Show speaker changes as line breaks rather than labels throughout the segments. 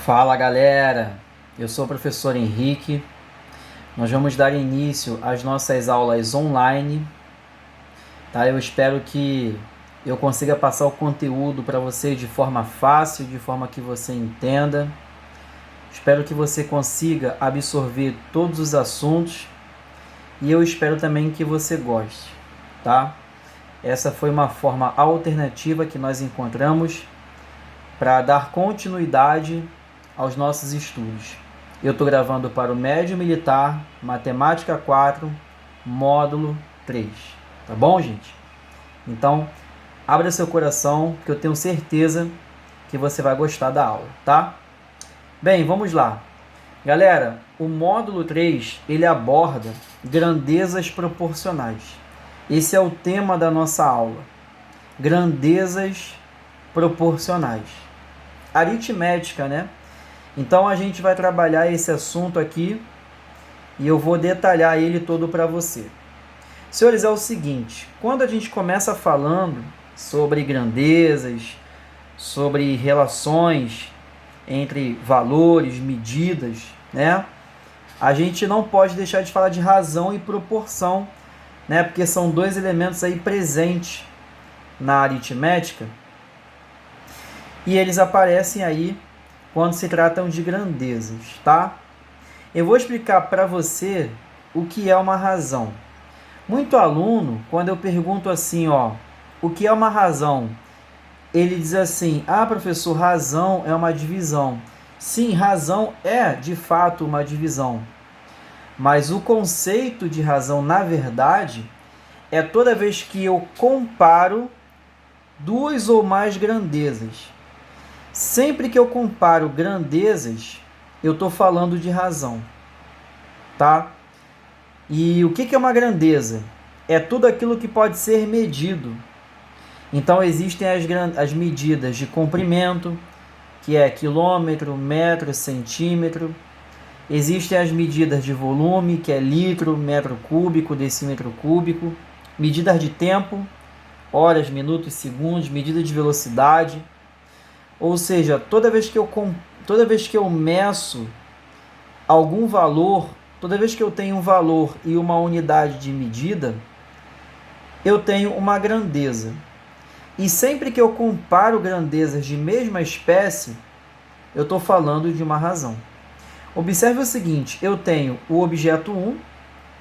Fala galera, eu sou o professor Henrique. Nós vamos dar início às nossas aulas online, tá? Eu espero que eu consiga passar o conteúdo para você de forma fácil, de forma que você entenda. Espero que você consiga absorver todos os assuntos e eu espero também que você goste, tá? Essa foi uma forma alternativa que nós encontramos para dar continuidade aos nossos estudos. Eu estou gravando para o Médio Militar, Matemática 4, Módulo 3. Tá bom, gente? Então, abra seu coração, que eu tenho certeza que você vai gostar da aula, tá? Bem, vamos lá. Galera, o Módulo 3, ele aborda grandezas proporcionais. Esse é o tema da nossa aula. Grandezas proporcionais. Aritmética, né? Então a gente vai trabalhar esse assunto aqui e eu vou detalhar ele todo para você. Senhores, é o seguinte, quando a gente começa falando sobre grandezas, sobre relações entre valores, medidas, né? A gente não pode deixar de falar de razão e proporção, né? Porque são dois elementos aí presentes na aritmética e eles aparecem aí quando se tratam de grandezas, tá? Eu vou explicar para você o que é uma razão. Muito aluno, quando eu pergunto assim, o que é uma razão? Ele diz assim, professor, razão é uma divisão. Sim, razão é de fato uma divisão. Mas o conceito de razão, na verdade, é toda vez que eu comparo duas ou mais grandezas. Sempre que eu comparo grandezas, eu estou falando de razão, tá? E o que é uma grandeza? É tudo aquilo que pode ser medido. Então existem as medidas de comprimento, que é quilômetro, metro, centímetro. Existem as medidas de volume, que é litro, metro cúbico, decímetro cúbico. Medidas de tempo, horas, minutos, segundos. Medida de velocidade. Ou seja, toda vez que eu meço algum valor, toda vez que eu tenho um valor e uma unidade de medida, eu tenho uma grandeza. E sempre que eu comparo grandezas de mesma espécie, eu estou falando de uma razão. Observe o seguinte, eu tenho o objeto 1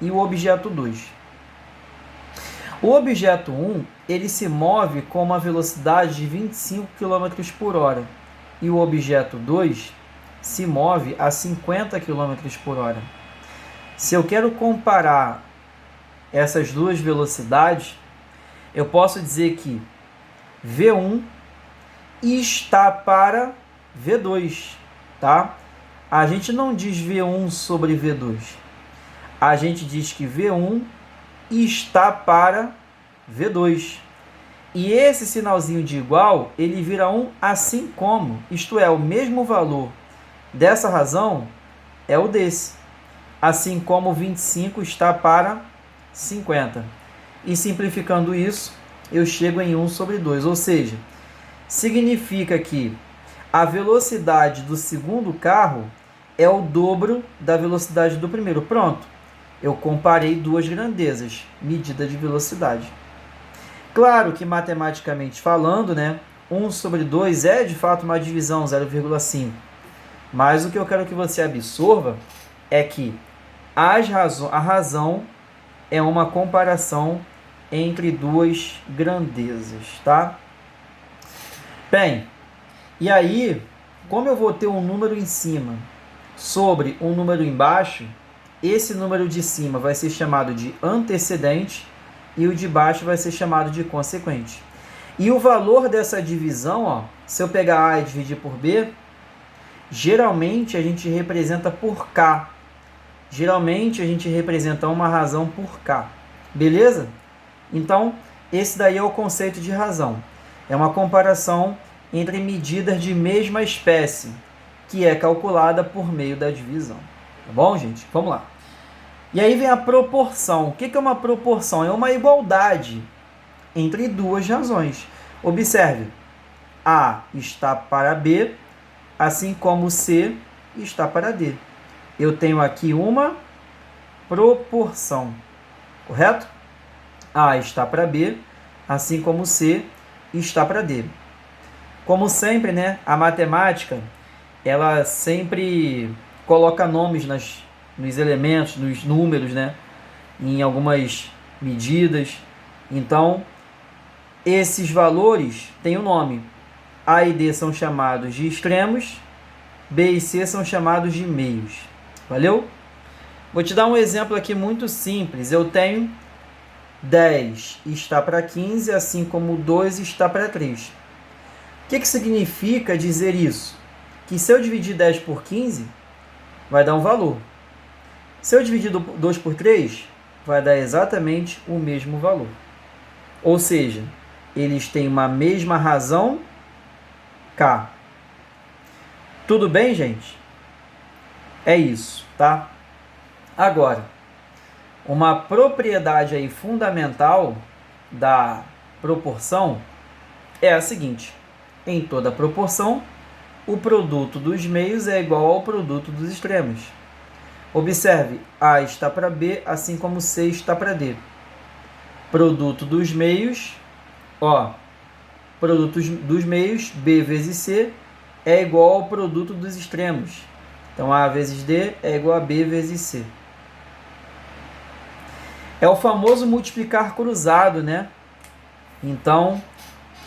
e o objeto 2. O objeto 1, ele se move com uma velocidade de 25 km por hora. E o objeto 2 se move a 50 km por hora. Se eu quero comparar essas duas velocidades, eu posso dizer que V1 está para V2, tá? A gente não diz V1 sobre V2. A gente diz que V1 está para V2. E esse sinalzinho de igual, ele vira um assim como, isto é, o mesmo valor dessa razão é o desse. Assim como 25 está para 50. E simplificando isso, eu chego em 1 sobre 2. Ou seja, significa que a velocidade do segundo carro é o dobro da velocidade do primeiro. Pronto. Eu comparei duas grandezas, medida de velocidade. Claro que matematicamente falando, né, 1 sobre 2 é de fato uma divisão, 0,5. Mas o que eu quero que você absorva é que a razão é uma comparação entre duas grandezas, tá? Bem, e aí, como eu vou ter um número em cima sobre um número embaixo, esse número de cima vai ser chamado de antecedente e o de baixo vai ser chamado de consequente. E o valor dessa divisão, se eu pegar A e dividir por B, geralmente a gente representa por K. Geralmente a gente representa uma razão por K. Beleza? Então, esse daí é o conceito de razão. É uma comparação entre medidas de mesma espécie, que é calculada por meio da divisão. Tá bom, gente? Vamos lá. E aí vem a proporção. O que é uma proporção? É uma igualdade entre duas razões. Observe, A está para B assim como C está para D. Eu tenho aqui uma proporção, correto? A está para B, assim como C está para D. Como sempre, né, a matemática, ela sempre coloca nomes nos elementos, nos números, né, em algumas medidas. Então, esses valores têm um nome. A e D são chamados de extremos, B e C são chamados de meios. Valeu? Vou te dar um exemplo aqui muito simples. Eu tenho 10 está para 15, assim como 2 está para 3. O que significa dizer isso? Que se eu dividir 10 por 15, vai dar um valor. Se eu dividir 2 por 3, vai dar exatamente o mesmo valor. Ou seja, eles têm uma mesma razão K. Tudo bem, gente? É isso, tá? Agora, uma propriedade aí fundamental da proporção é a seguinte: em toda proporção, o produto dos meios é igual ao produto dos extremos. Observe, A está para B, assim como C está para D. Produto dos meios, produto dos meios, B vezes C, é igual ao produto dos extremos. Então, A vezes D é igual a B vezes C. É o famoso multiplicar cruzado, né? Então,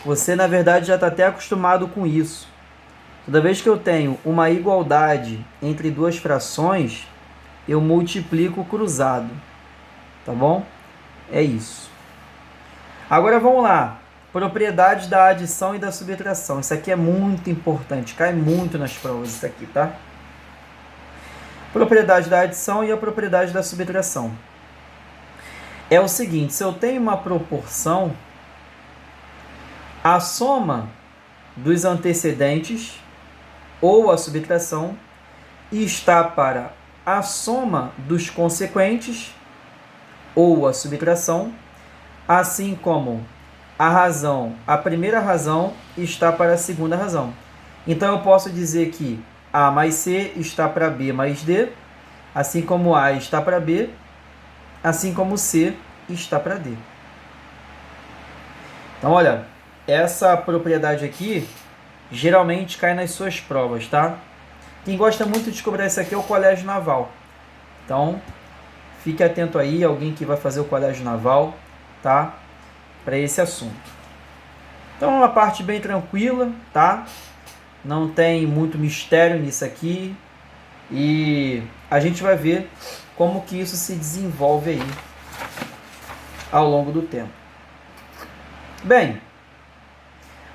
você, na verdade, já está até acostumado com isso. Toda vez que eu tenho uma igualdade entre duas frações, eu multiplico cruzado. Tá bom? É isso. Agora, vamos lá. Propriedades da adição e da subtração. Isso aqui é muito importante. Cai muito nas provas isso aqui, tá? Propriedade da adição e a propriedade da subtração. É o seguinte, se eu tenho uma proporção, a soma dos antecedentes ou a subtração está para a soma dos consequentes ou a subtração, assim como a primeira razão está para a segunda razão. Então eu posso dizer que A mais C está para B mais D, assim como A está para B, assim como C está para D. Então, olha, essa propriedade aqui geralmente cai nas suas provas, tá? Quem gosta muito de cobrar isso aqui é o Colégio Naval. Então, fique atento aí, alguém que vai fazer o Colégio Naval, tá? Para esse assunto. Então, é uma parte bem tranquila, tá? Não tem muito mistério nisso aqui. E a gente vai ver como que isso se desenvolve aí ao longo do tempo. Bem,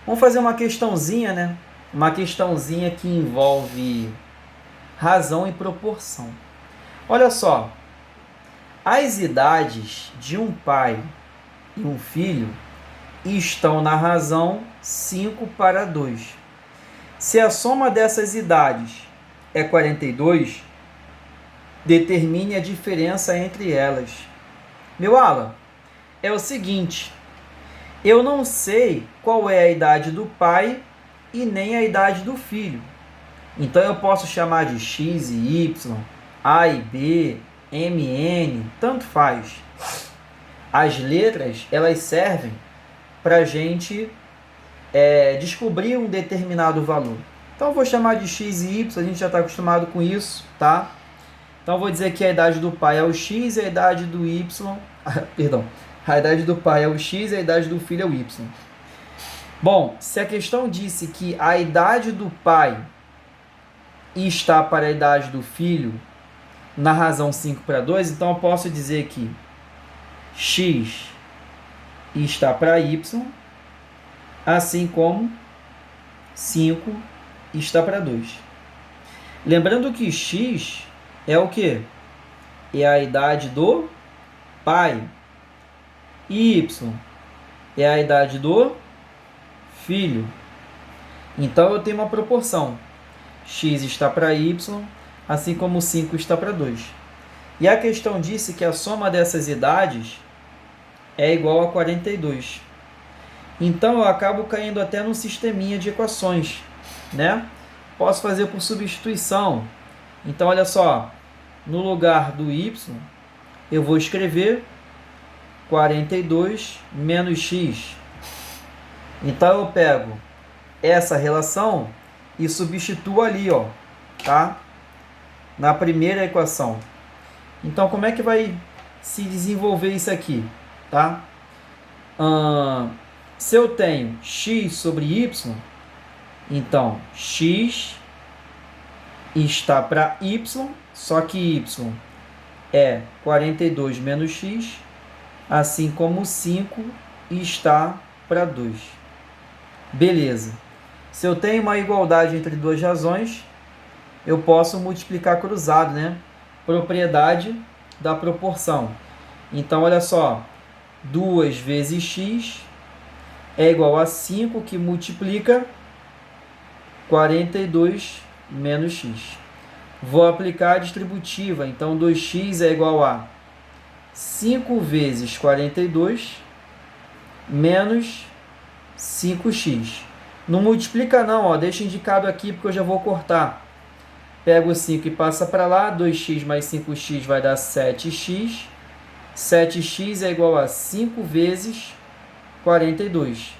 vamos fazer uma questãozinha, né? Uma questãozinha que envolve razão e proporção. Olha só, as idades de um pai e um filho estão na razão 5 para 2. Se a soma dessas idades é 42, determine a diferença entre elas. Meu Alan, é o seguinte, eu não sei qual é a idade do pai e nem a idade do filho. Então eu posso chamar de X e Y, A e B, M, N, tanto faz. As letras, elas servem para a gente descobrir um determinado valor. Então eu vou chamar de X e Y, a gente já está acostumado com isso, tá? Então eu vou dizer que a idade do pai é o X e a idade do Y... Perdão. A idade do pai é o X e a idade do filho é o Y. Bom, se a questão disse que a idade do pai está para a idade do filho na razão 5 para 2, então eu posso dizer que X está para Y, assim como 5 está para 2. Lembrando que X é o quê? É a idade do pai. Y é a idade do filho. Então eu tenho uma proporção. X está para Y, assim como 5 está para 2. E a questão disse que a soma dessas idades é igual a 42. Então eu acabo caindo até num sisteminha de equações, né? posso fazer por substituição. Então, olha só, no lugar do y, eu vou escrever 42 menos x. Então, eu pego essa relação e substituo ali, ó, tá? Na primeira equação. Então, como é que vai se desenvolver isso aqui, tá? Se eu tenho x sobre y, então x está para y, só que y é 42 menos x, assim como 5 está para 2. Beleza. Se eu tenho uma igualdade entre duas razões, eu posso multiplicar cruzado, né? Propriedade da proporção. Então, olha só, 2 vezes x é igual a 5, que multiplica 42 menos x. Vou aplicar a distributiva, então 2x é igual a 5 vezes 42 menos 5x. Não multiplica não, ó, deixa indicado aqui porque eu já vou cortar. Pego o 5 e passa para lá, 2x mais 5x vai dar 7x. 7x é igual a 5 vezes 42.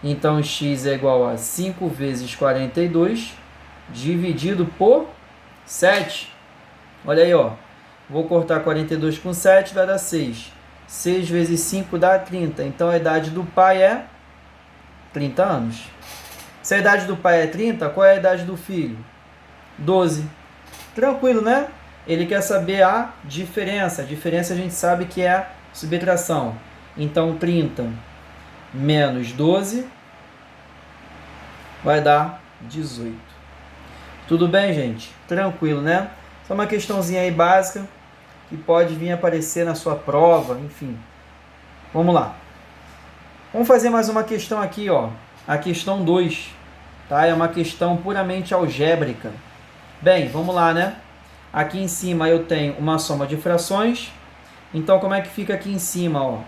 Então, x é igual a 5 vezes 42, dividido por 7. Olha aí, ó. Vou cortar 42 com 7, vai dar 6. 6 vezes 5 dá 30. Então, a idade do pai é 30 anos. Se a idade do pai é 30, qual é a idade do filho? 12. Tranquilo, né? Ele quer saber a diferença. A diferença a gente sabe que é a subtração. Então, 30 menos 12 vai dar 18. Tudo bem, gente? Tranquilo, né? Só uma questãozinha aí básica que pode vir aparecer na sua prova, enfim. Vamos lá. Vamos fazer mais uma questão aqui, ó. A questão 2, tá? É uma questão puramente algébrica. Bem, vamos lá, né? Aqui em cima eu tenho uma soma de frações. Então, como é que fica aqui em cima, ó?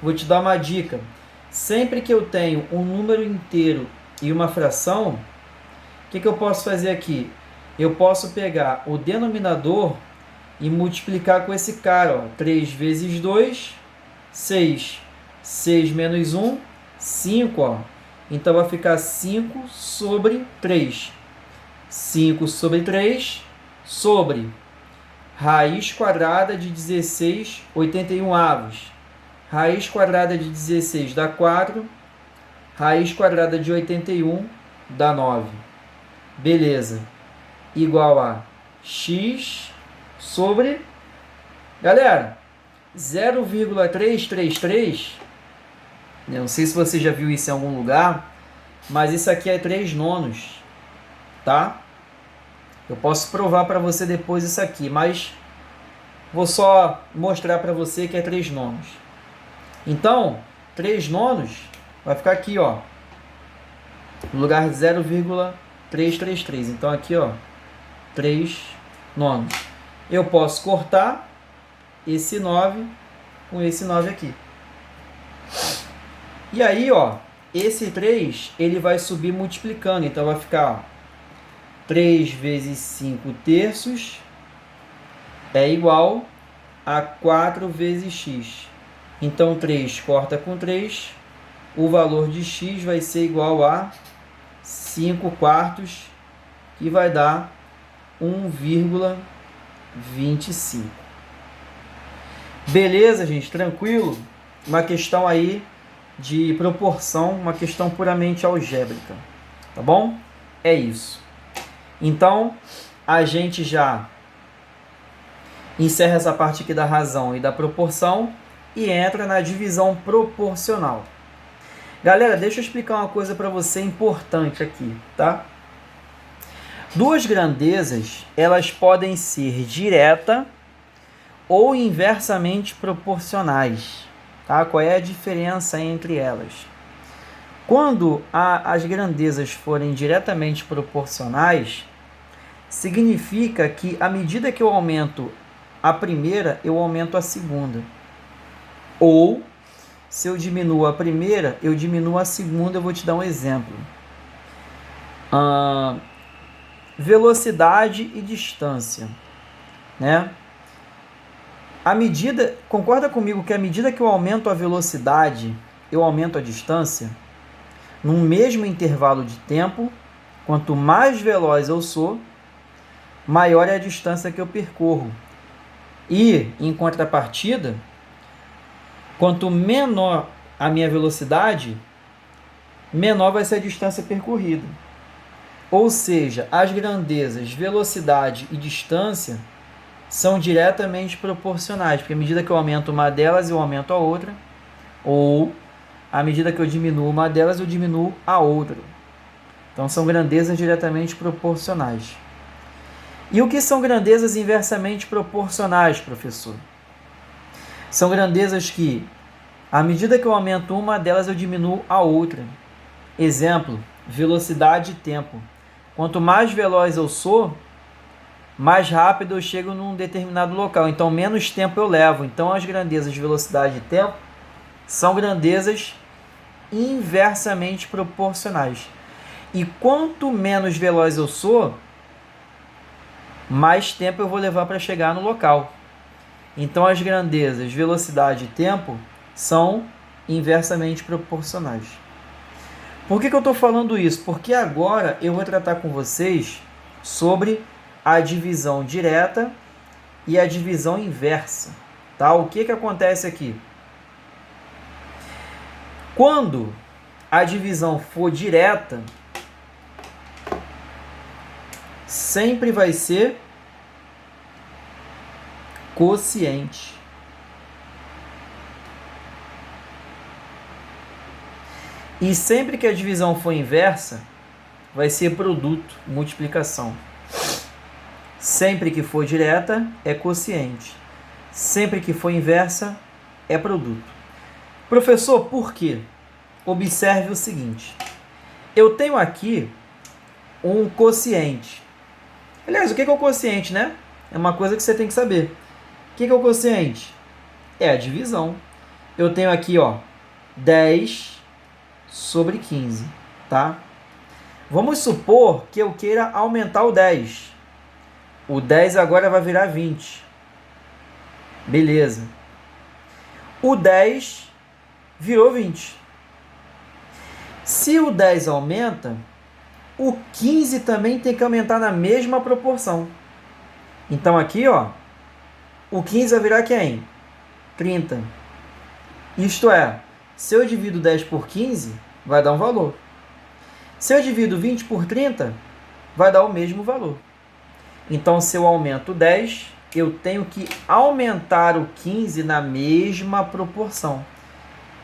Vou te dar uma dica. Sempre que eu tenho um número inteiro e uma fração, o que eu posso fazer aqui? Eu posso pegar o denominador e multiplicar com esse cara, ó. 3 vezes 2, 6. 6 menos 1, 5, ó. Então, vai ficar 5 sobre 3. 5 sobre 3 sobre raiz quadrada de 16, 81 avos. Raiz quadrada de 16 dá 4. Raiz quadrada de 81 dá 9. Beleza. Igual a x sobre... Galera, 0,333... Eu não sei se você já viu isso em algum lugar, mas isso aqui é 3 nonos, tá? Eu posso provar para você depois isso aqui, mas vou só mostrar para você que é 3 nonos. Então, 3 nonos vai ficar aqui, ó, no lugar de 0,333. Então, aqui, ó, 3 nonos. Eu posso cortar esse 9 com esse 9 aqui. E aí, ó, esse 3, ele vai subir multiplicando. Então, vai ficar, ó, 3 vezes 5 terços é igual a 4 vezes x. Então, 3 corta com 3. O valor de x vai ser igual a 5 quartos, que vai dar 1,25. Beleza, gente? Tranquilo? Uma questão aí de proporção, uma questão puramente algébrica. Tá bom? É isso. Então, a gente já encerra essa parte aqui da razão e da proporção e entra na divisão proporcional. Galera, deixa eu explicar uma coisa para você importante aqui, tá? Duas grandezas, elas podem ser direta ou inversamente proporcionais, tá? Qual é a diferença entre elas? Quando as grandezas forem diretamente proporcionais, significa que à medida que eu aumento a primeira, eu aumento a segunda. Ou, se eu diminuo a primeira, eu diminuo a segunda. Eu vou te dar um exemplo. velocidade e distância, né? Concorda comigo que à medida que eu aumento a velocidade, eu aumento a distância? Num mesmo intervalo de tempo, quanto mais veloz eu sou, maior é a distância que eu percorro. E, em contrapartida, quanto menor a minha velocidade, menor vai ser a distância percorrida. Ou seja, as grandezas, velocidade e distância são diretamente proporcionais, porque à medida que eu aumento uma delas, eu aumento a outra, ou à medida que eu diminuo uma delas, eu diminuo a outra. Então são grandezas diretamente proporcionais. E o que são grandezas inversamente proporcionais, professor? São grandezas que, à medida que eu aumento uma delas, eu diminuo a outra. Exemplo, velocidade e tempo. Quanto mais veloz eu sou, mais rápido eu chego num determinado local. Então, menos tempo eu levo. Então, as grandezas de velocidade e tempo são grandezas inversamente proporcionais. E quanto menos veloz eu sou, mais tempo eu vou levar para chegar no local. Então, as grandezas velocidade e tempo são inversamente proporcionais. Por que eu estou falando isso? Porque agora eu vou tratar com vocês sobre a divisão direta e a divisão inversa. Tá? O que acontece aqui? Quando a divisão for direta, sempre vai ser quociente. E sempre que a divisão for inversa, vai ser produto, multiplicação. Sempre que for direta, é quociente. Sempre que for inversa, é produto. Professor, por quê? Observe o seguinte. Eu tenho aqui um quociente. Aliás, o que é o quociente, né? É uma coisa que você tem que saber. O que é o quociente? É a divisão. Eu tenho aqui, ó, 10 sobre 15, tá? Vamos supor que eu queira aumentar o 10. O 10 agora vai virar 20. Beleza. O 10 virou 20. Se o 10 aumenta, o 15 também tem que aumentar na mesma proporção. Então aqui, ó, o 15 vai virar quem? 30. Isto é, se eu divido 10 por 15, vai dar um valor. Se eu divido 20 por 30, vai dar o mesmo valor. Então, se eu aumento 10, eu tenho que aumentar o 15 na mesma proporção.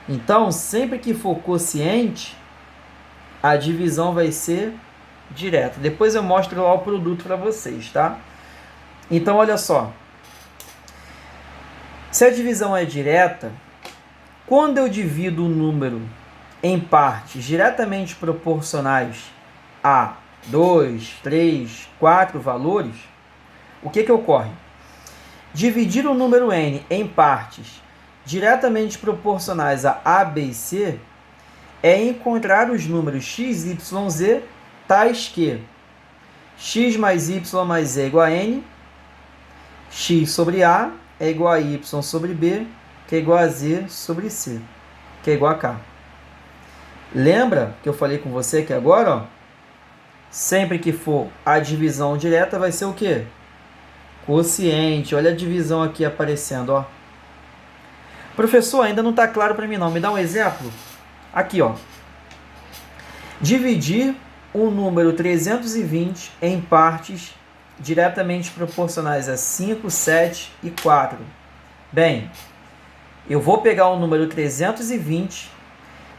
Então, sempre que for quociente, a divisão vai ser direta. Depois eu mostro lá o produto para vocês, tá? Então, olha só. Se a divisão é direta, quando eu divido o número em partes diretamente proporcionais a 2, 3, 4 valores, o que ocorre? Dividir o número n em partes diretamente proporcionais a B e C é encontrar os números x, y, z tais que x mais y mais z é igual a n, x sobre a é igual a y sobre b, que é igual a z sobre c, que é igual a k. Lembra que eu falei com você que agora, ó, sempre que for a divisão direta vai ser o quê? Quociente. Olha a divisão aqui aparecendo, ó. Professor, ainda não está claro para mim não. Me dá um exemplo? Aqui, ó. Dividir o número 320 em partes diretamente proporcionais a 5, 7 e 4. Bem, eu vou pegar o número 320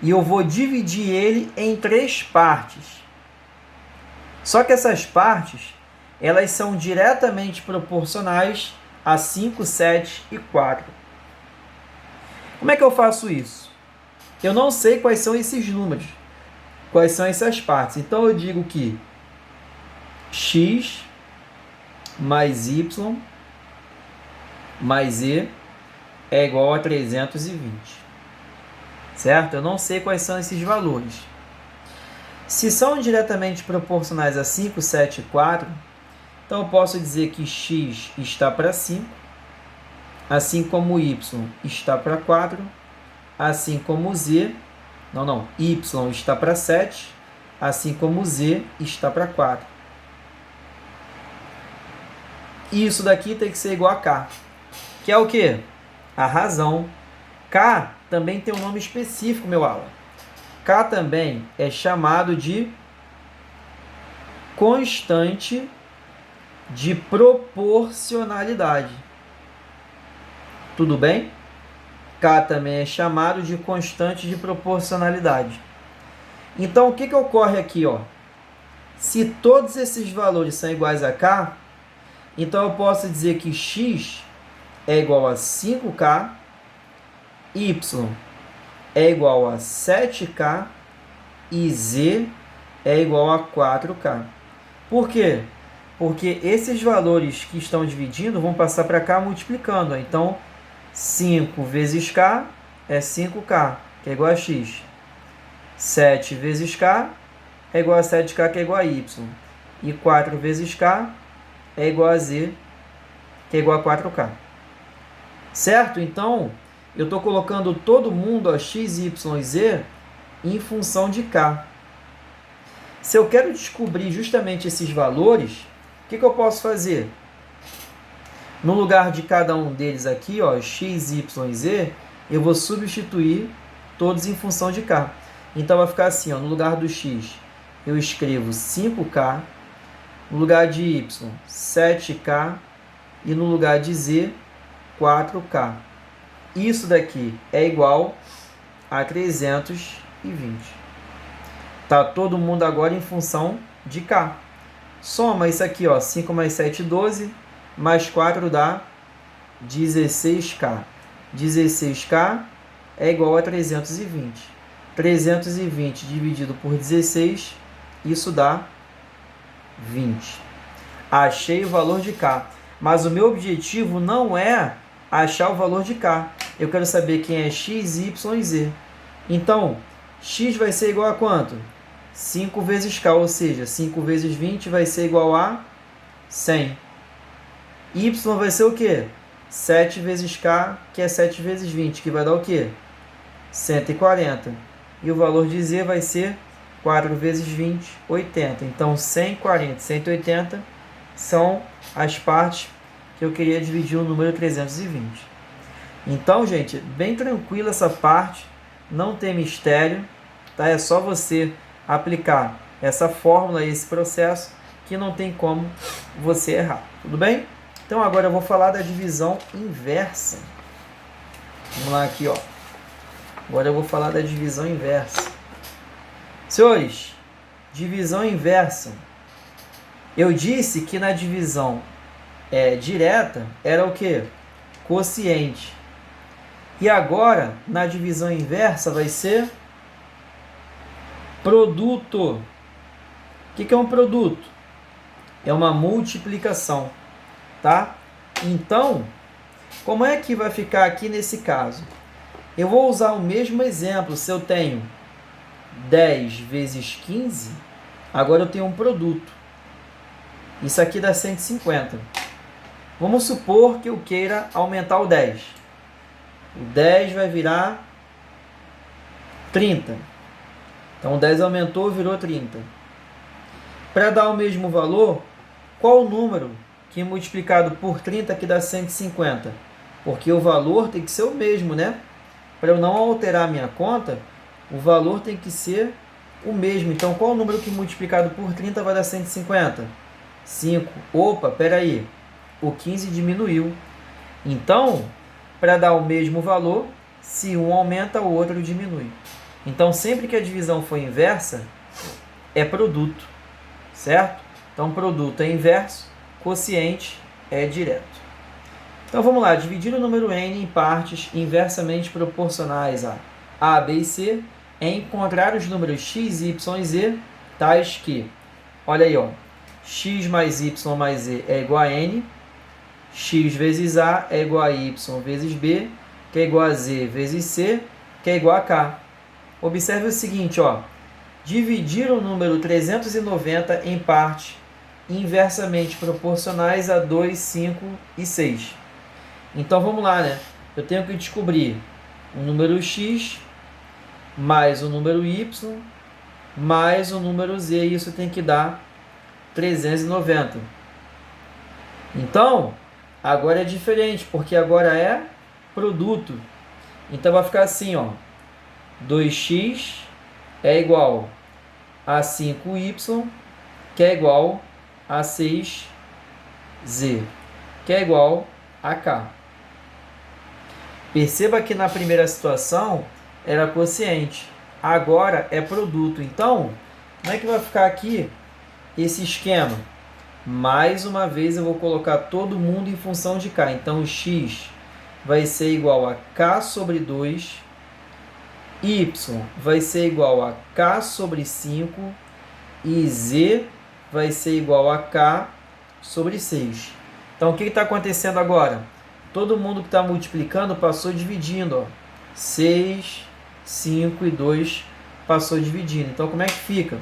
e eu vou dividir ele em 3 partes. Só que essas partes, elas são diretamente proporcionais a 5, 7 e 4. Como é que eu faço isso? Eu não sei quais são esses números, quais são essas partes. Então eu digo que x mais y mais z é igual a 320. Certo? Eu não sei quais são esses valores. Se são diretamente proporcionais a 5, 7 e 4, então eu posso dizer que x está para 5, assim como y está para 4, assim como z, y está para 7, assim como z está para 4. E isso daqui tem que ser igual a k, que é o quê? A razão. K também tem um nome específico, meu aula. K também é chamado de constante de proporcionalidade. Tudo bem? K também é chamado de constante de proporcionalidade. Então, o que ocorre aqui? Ó? Se todos esses valores são iguais a K, então eu posso dizer que x é igual a 5K, y é igual a 7K e z é igual a 4K. Por quê? Porque esses valores que estão dividindo vão passar para cá multiplicando. Então, 5 vezes K é 5K, que é igual a x. 7 vezes K é igual a 7K, que é igual a y. E 4 vezes K é igual a z, que é igual a 4K. Certo? Então, eu estou colocando todo mundo, ó, x, y e z, em função de K. Se eu quero descobrir justamente esses valores, o que eu posso fazer? No lugar de cada um deles aqui, ó, x, y e z, eu vou substituir todos em função de K. Então, vai ficar assim, ó, no lugar do x, eu escrevo 5K, no lugar de y, 7K, e no lugar de z, 4K. Isso daqui é igual a 320. Tá todo mundo agora em função de K. Soma isso aqui, ó, 5 mais 7, 12, mais 4 dá 16K. 16K é igual a 320. 320 dividido por 16, isso dá 20. Achei o valor de K. Mas o meu objetivo não é achar o valor de K. Eu quero saber quem é x, y e z. Então, x vai ser igual a quanto? 5 vezes K, ou seja, 5 vezes 20 vai ser igual a 100. Y vai ser o quê? 7 vezes K, que é 7 vezes 20, que vai dar o quê? 140. E o valor de Z vai ser 4 vezes 20, 80. Então, 140 e 180 são as partes que eu queria dividir o número 320. Então, gente, bem tranquila essa parte, não tem mistério, tá? É só você aplicar essa fórmula, esse processo, que não tem como você errar, tudo bem? Então, agora eu vou falar da divisão inversa. Vamos lá aqui, ó. Agora eu vou falar da divisão inversa. Senhores, divisão inversa. Eu disse que na divisão direta era o quê? Quociente. E agora, na divisão inversa, vai ser produto. O que é um produto? É uma multiplicação, tá? Então, como é que vai ficar aqui nesse caso? Eu vou usar o mesmo exemplo. Se eu tenho 10 vezes 15, agora eu tenho um produto. Isso aqui dá 150. Vamos supor que eu queira aumentar o 10. O 10 vai virar 30. Então, o 10 aumentou, virou 30. Para dar o mesmo valor, qual o número que multiplicado por 30 que dá 150? Porque o valor tem que ser o mesmo, né? Para eu não alterar a minha conta, o valor tem que ser o mesmo. Então, qual o número que multiplicado por 30 vai dar 150? 5. Opa, peraí. O 15 diminuiu. Então, para dar o mesmo valor, se um aumenta, o outro diminui. Então, sempre que a divisão for inversa, é produto, certo? Então, produto é inverso, quociente é direto. Então, vamos lá. Dividir o número n em partes inversamente proporcionais a, b e c é encontrar os números x, y e z, tais que, olha aí, ó, x mais y mais z é igual a n, x vezes a é igual a y vezes b, que é igual a z vezes c, que é igual a k. Observe o seguinte, ó, dividir o número 390 em partes inversamente proporcionais a 2, 5 e 6. Então vamos lá, né? Eu tenho que descobrir o número x mais o número y mais o número z, e isso tem que dar 390. Então, agora é diferente, porque agora é produto. Então vai ficar assim, ó. 2x é igual a 5y, que é igual a 6z, que é igual a k. Perceba que na primeira situação era quociente, agora é produto. Então, como é que vai ficar aqui esse esquema? Mais uma vez eu vou colocar todo mundo em função de k. Então, x vai ser igual a k sobre 2, y vai ser igual a k sobre 5 e z vai ser igual a k sobre 6. Então, o que está acontecendo agora? Todo mundo que está multiplicando passou dividindo. Ó. 6, 5 e 2 passou dividindo. Então, como é que fica?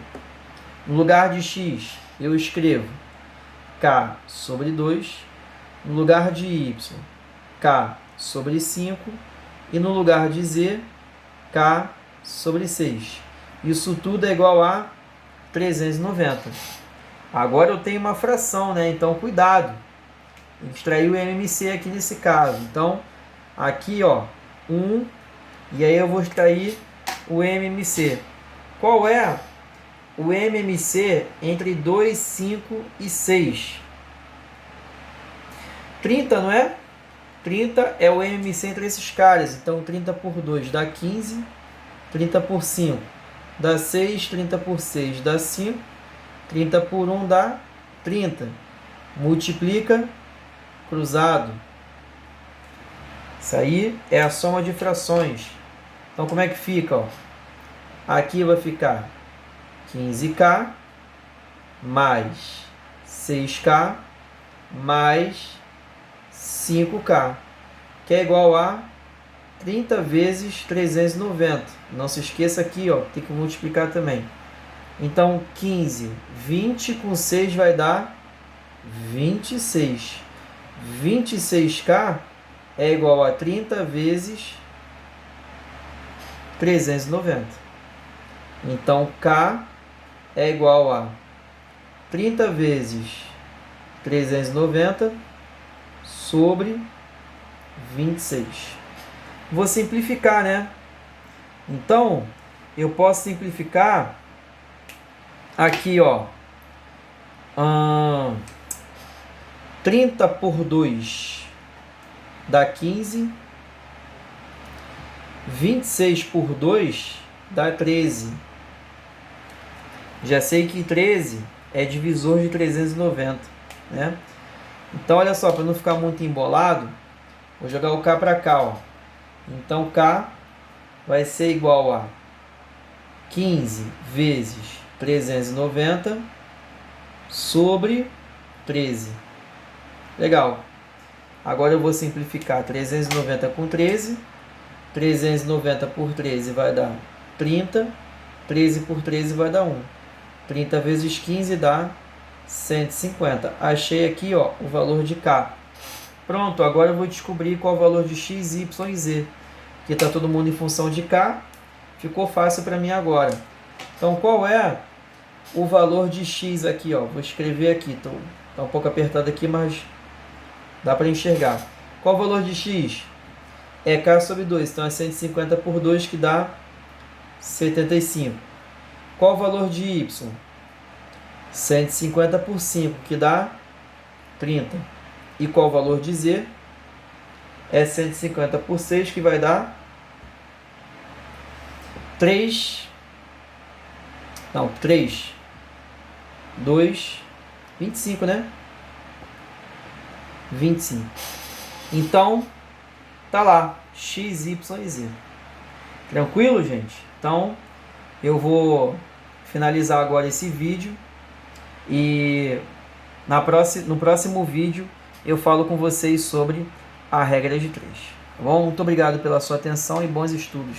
No lugar de x, eu escrevo k sobre 2. No lugar de y, k sobre 5. E no lugar de z, k sobre 6. Isso tudo é igual a 390. Agora eu tenho uma fração, né? Então, cuidado. Extrair o MMC aqui nesse caso. Então, aqui, ó, 1. E aí eu vou extrair o MMC. Qual é o MMC entre 2, 5 e 6? 30, não é? 30 é o MMC entre esses caras. Então, 30 por 2 dá 15. 30 por 5 dá 6. 30 por 6 dá 5. 30 por 1 dá 30. Multiplica, cruzado. Isso aí é a soma de frações. Então, como é que fica? Ó? Aqui vai ficar 15k mais 6k mais 5k, que é igual a 30 vezes 390. Não se esqueça aqui, ó, tem que multiplicar também. Então, 15, 20 com 6 vai dar 26. 26k é igual a 30 vezes 390. Então, k é igual a 30 vezes 390 sobre 26. Vou simplificar, né? Então, eu posso simplificar aqui, ó. 30 por 2 dá 15. 26 por 2 dá 13. Já sei que 13 é divisor de 390, né? Então, olha só, para não ficar muito embolado, vou jogar o k para cá, ó. Então, k vai ser igual a 15 vezes 390 sobre 13. Legal. Agora eu vou simplificar 390 com 13. 390 por 13 vai dar 30. 13 por 13 vai dar 1. 30 vezes 15 dá 150. Achei aqui, ó, o valor de k. Pronto, agora eu vou descobrir qual é o valor de x, y e z. Aqui está todo mundo em função de k. Ficou fácil para mim agora. Então, qual é o valor de x aqui? Ó? Vou escrever aqui. Está um pouco apertado aqui, mas dá para enxergar. Qual o valor de x? É k sobre 2. Então, é 150 por 2, que dá 75. Qual o valor de y? 150 por 5, que dá 30. E qual o valor de z? É 150 por 6, que vai dar 3, 2, 25, né? 25. Então, tá lá, x, y e z. Tranquilo, gente? Então, eu vou finalizar agora esse vídeo e no próximo vídeo eu falo com vocês sobre a regra de 3. Tá bom? Muito obrigado pela sua atenção e bons estudos.